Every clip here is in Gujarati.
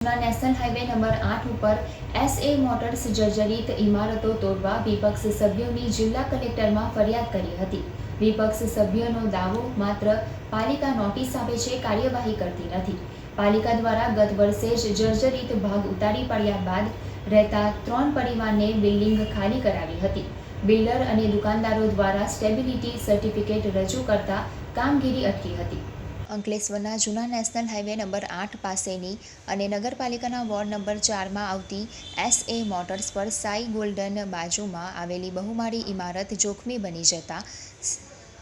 નેશનલ હાઈવે નંબર 8 ઉપર SA મોટર્સ જર્જરિત ઇમારતો તોડવા વિપક્ષ સભ્યોની જિલ્લા કલેક્ટરમાં ફરિયાદ કરી હતી। વિપક્ષ સભ્યોનો દાવો માત્ર પાલિકા નોટિસ આપે છે, કાર્યવાહી કરતી નથી। પાલિકા દ્વારા ગત વર્ષે જ જર્જરિત ભાગ ઉતારી પડ્યા બાદ રહેતા 3 પરિવારને બિલ્ડિંગ ખાલી કરાવી હતી। બિલ્ડર અને દુકાનદારો દ્વારા સ્ટેબિલિટી સર્ટિફિકેટ રજૂ કરતા કામગીરી અટકી હતી। અંકલેશ્વરના જૂના નેશનલ હાઈવે નંબર 8 પાસેની અને નગરપાલિકાના વોર્ડ નંબર 4માં આવતી SA મોટર્સ પર સાઈ ગોલ્ડન બાજુમાં આવેલી બહુમાળી ઇમારત જોખમી બની જતા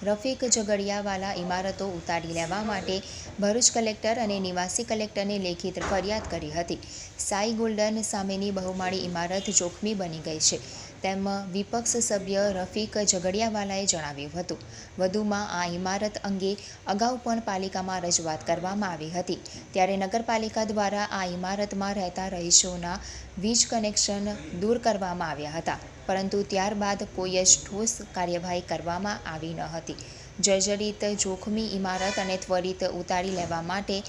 રફીક ઝઘડિયાવાલા ઇમારતો ઉતારી લેવા માટે ભરૂચ કલેક્ટર અને નિવાસી કલેક્ટરને લેખિત ફરિયાદ કરી હતી। સાઈ ગોલ્ડન સામેની બહુમાળી ઇમારત જોખમી બની ગઈ છે તેમ વિપક્ષ સભ્ય રફીક ઝઘડિયાવાલાએ જણાવ્યું હતું। વધુમાં આ ઇમારત અંગે અગાઉ પણ પાલિકામાં રજૂઆત કરવામાં આવી હતી, ત્યારે નગરપાલિકા દ્વારા આ ઇમારતમાં રહેતા રહીશોના વીજ કનેક્શન દૂર કરવામાં આવ્યા હતા, પરંતુ ત્યારબાદ કોઈ જ ઠોસ કાર્યવાહી કરવામાં આવી ન હતી। જર્જરિત જોખમી ઇમારત અને ત્વરિત ઉતારી લેવા માટે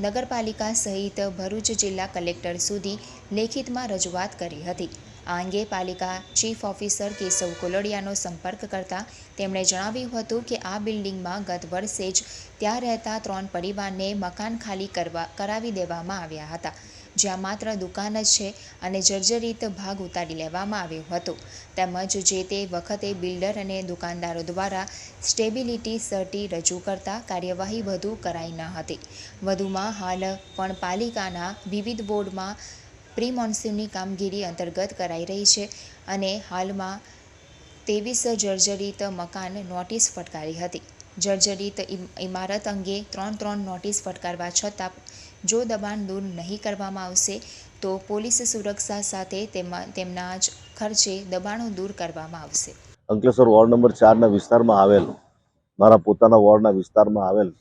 નગરપાલિકા સહિત ભરૂચ જિલ્લા કલેક્ટર સુધી લેખિતમાં રજૂઆત કરી હતી। આ અંગે પાલિકા ચીફ ઓફિસર કેશવ કોલડિયાનો સંપર્ક કરતા તેમણે જણાવ્યું હતું કે આ બિલ્ડિંગમાં ગત વર્ષે જ ત્યાં રહેતા 3 પરિવારને મકાન ખાલી કરાવી દેવામાં આવ્યા હતા, જ્યાં માત્ર દુકાન જ છે અને જર્જરિત ભાગ ઉતારી લેવામાં આવ્યો હતો, તેમજ જે તે વખતે બિલ્ડર અને દુકાનદારો દ્વારા સ્ટેબિલિટી સર્ટી રજૂ કરતા કાર્યવાહી વધુ કરાઈ ન હતી। વધુમાં હાલ પણ પાલિકાના વિવિધ વોર્ડમાં પ્રી મોન્સૂનની કામગીરી અંતર્ગત કરાઈ રહી છે અને હાલમાં 23 જર્જરિત મકાન નોટિસ ફટકારી હતી। જર્જરિત ઇમારત અંગે 3 નોટિસ ફટકારવા છતાં જો દબાણ દૂર નહીં કરવામાં આવશે તો પોલીસ સુરક્ષા સાથે તેમના જ ખર્ચે દબાણો દૂર કરવામાં આવશે। અંકલેશ્વર વોર્ડ નંબર 4ના વિસ્તારમાં આવેલ મારા પોતાના વોર્ડના વિસ્તારમાં આવેલ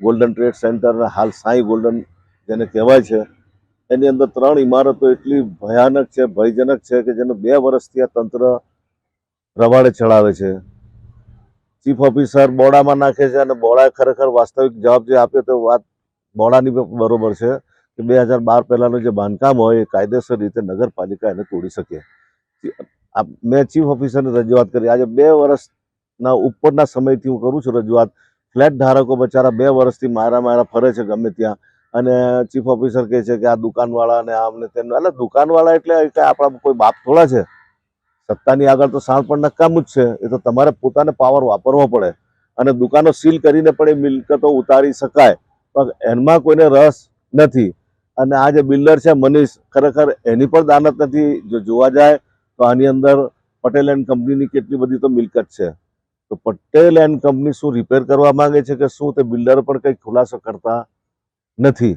ગોલ્ડન ટ્રેડ સેન્ટર હાલ સાઈ ગોલ્ડન જેને કહેવાય છે, એની અંદર 3 ઇમારતો એટલી ભયાનક છે, ભયજનક છે કે જેનો 2 વર્ષથી આ તંત્ર રવાડે ચડાવે છે। ચીફ ઓફિસર બોડામાં નાખે છે અને બોડાએ ખરેખર વાસ્તવિક જવાબ જે આપ્યો તો વાત બોડાની બરોબર છે કે 2012 પહેલાનું જે બાંધકામ હોય એ કાયદેસર રીતે નગરપાલિકા એને તોડી શકે। મેં ચીફ ઓફિસરની રજૂઆત કરી, આજે 2 વર્ષના ઉપરના સમયથી હું કરું છું રજૂઆત। ફ્લેટ ધારકો બચારા 2 વર્ષથી મારા ફરે છે ગમે ત્યાં, અને ચીફ ઓફિસર કહે છે કે આ દુકાનવાળા ને આમને તેમને, એટલે દુકાનવાળા એટલે આપણા કોઈ બાપ થોડા છે? સત્તાની આગળ તો સાણ પણ નકામું જ છે। એ તો તમારે પોતાને પાવર વાપરવો પડે અને દુકાનો સીલ કરીને પણ એ મિલકતો ઉતારી શકાય, પણ એમાં કોઈને રસ નથી। અને આ જે બિલ્ડર છે મનીષ, ખરેખર એની પણ દાનત નથી। જો જોવા જાય તો આની અંદર પટેલ એન્ડ કંપનીની કેટલી બધી તો મિલકત છે, તો પટેલ એન્ડ કંપની શું રિપેર કરવા માંગે છે કે શું? તે બિલ્ડર પણ કંઈ ખુલાસો કરતા નથી।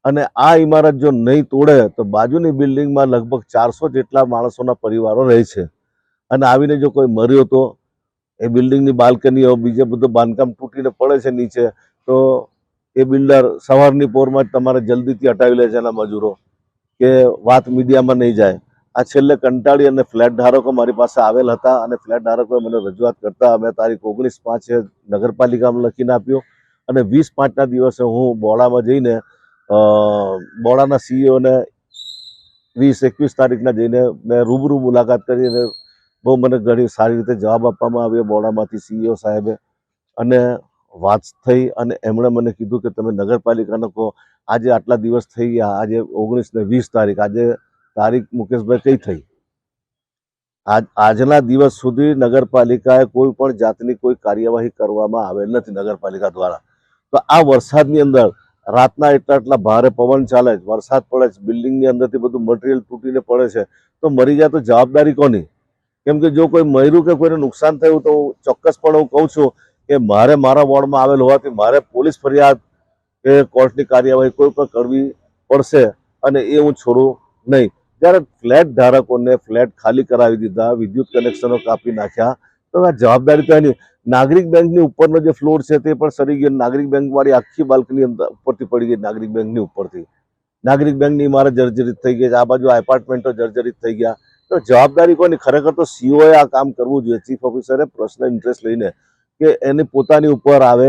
અને આ ઇમારત જો નહીં તોડે તો બાજુની બિલ્ડિંગમાં લગભગ 400 જેટલા માણસોના પરિવારો રહે છે, અને આવીને જો કોઈ મર્યો તો એ બિલ્ડિંગની બાલ્કનીઓ બીજે બધું બાંધકામ તૂટીને પડે છે નીચે, તો એ બિલ્ડર સવારની પોરમાં જ તમારે જલ્દીથી હટાવી લે છે એના મજૂરો, કે વાત મીડિયામાં નહીં જાય। આ છેલ્લે કંટાળી અને ફ્લેટ ધારકો મારી પાસે આવેલ હતા અને ફ્લેટ ધારકોએ મને રજૂઆત કરતા અમે તારીખ 19/5 નગરપાલિકામાં લખીને આપ્યો, અને 20/5ના દિવસે હું બોડામાં જઈને બોડાના સીઈઓને 20-21 તારીખના જઈને મેં રૂબરૂ મુલાકાત કરી અને બહુ મને ઘણી સારી રીતે જવાબ આપવામાં આવ્યો બોડામાંથી સીઈઓ સાહેબે, અને વાત થઈ અને એમણે મને કીધું કે તમે નગરપાલિકાને કહો આજે આટલા દિવસ થઈ ગયા, આજે 19 ને 20 તારીખ, આજે તારીખ મુકેશભાઈ કઈ થઈ? આજના દિવસ સુધી નગરપાલિકાએ કોઈ પણ જાતની કોઈ કાર્યવાહી કરવામાં આવેલ નથી નગરપાલિકા દ્વારા। તો આ વરસાદની અંદર રાતના એટલા ભારે પવન ચાલે છે, વરસાદ પડે છે, બિલ્ડિંગની અંદરથી બધું મટીરિયલ તૂટીને પડે છે, તો મરી જાય તો જવાબદારી કોની? કેમ કે જો કોઈ મર્યું કે કોઈને નુકસાન થયું તો ચોક્કસપણે હું કહું છું કે મારા વોર્ડમાં આવેલ હોવાથી મારે પોલીસ ફરિયાદ કે કોર્ટની કાર્યવાહી કોઈ પણ કરવી પડશે, અને એ હું છોડું નહીં। જ્યારે ફ્લેટ ધારકોને ફ્લેટ ખાલી કરાવી દીધા, વિદ્યુત કનેક્શનો કાપી નાખ્યા, તો આ જવાબદારી તો એની। નાગરિક બેંકની ઉપરનો જે ફ્લોર છે તે પણ સરી ગયો, નાગરિક બેંકવાળી આખી બાલ્કની અંદર ઉપરથી પડી ગઈ, નાગરિક બેંકની ઉપરથી નાગરિક બેંકની ઇમારત જર્જરિત થઈ ગઈ છે, આ બાજુ એપાર્ટમેન્ટો જર્જરિત થઈ ગયા, તો જવાબદારી કોની? ખરેખર તો સીઓએ આ કામ કરવું જોઈએ, ચીફ ઓફિસરે પર્સનલ ઇન્ટરેસ્ટ લઈને, કે એની પોતાની ઉપર આવે